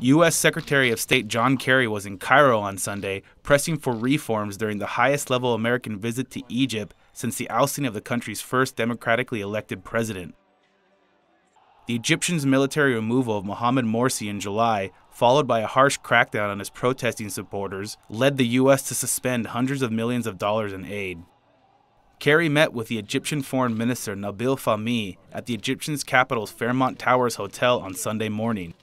U.S. Secretary of State John Kerry was in Cairo on Sunday, pressing for reforms during the highest-level American visit to Egypt since the ousting of the country's first democratically elected president. The Egyptian's military removal of Mohammed Morsi in July, followed by a harsh crackdown on his protesting supporters, led the U.S. to suspend hundreds of millions of dollars in aid. Kerry met with the Egyptian Foreign Minister Nabil Fahmy at the Egyptian's capital's Fairmont Towers hotel on Sunday morning.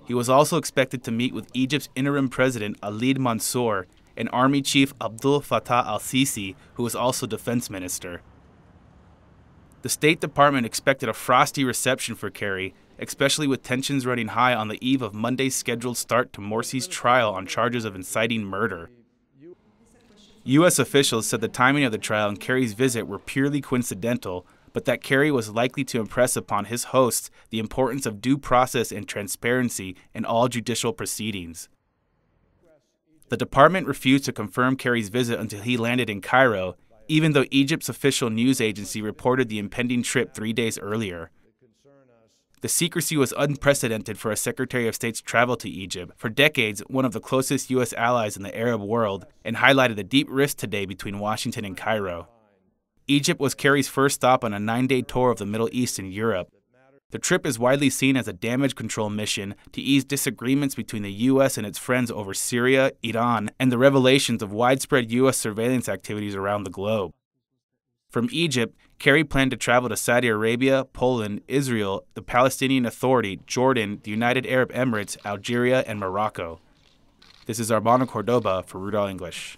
He was also expected to meet with Egypt's interim president Adly Mansour and Army Chief Abdel-Fattah al-Sissi, who was also defense minister. The State Department expected a frosty reception for Kerry, especially with tensions running high on the eve of Monday's scheduled start to Morsi's trial on charges of inciting murder. U.S. officials said the timing of the trial and Kerry's visit were purely coincidental, but that Kerry was likely to impress upon his hosts the importance of due process and transparency in all judicial proceedings. The department refused to confirm Kerry's visit until he landed in Cairo, even though Egypt's official news agency reported the impending trip 3 days earlier. The secrecy was unprecedented for a Secretary of State's travel to Egypt, for decades one of the closest U.S. allies in the Arab world, and highlighted the deep rift today between Washington and Cairo. Egypt was Kerry's first stop on a 9-day tour of the Middle East and Europe. The trip is widely seen as a damage control mission to ease disagreements between the U.S. and its friends over Syria, Iran, and the revelations of widespread U.S. surveillance activities around the globe. From Egypt, Kerry planned to travel to Saudi Arabia, Poland, Israel, the Palestinian Authority, Jordan, the United Arab Emirates, Algeria, and Morocco. This is Arbano Cordoba for Root All English.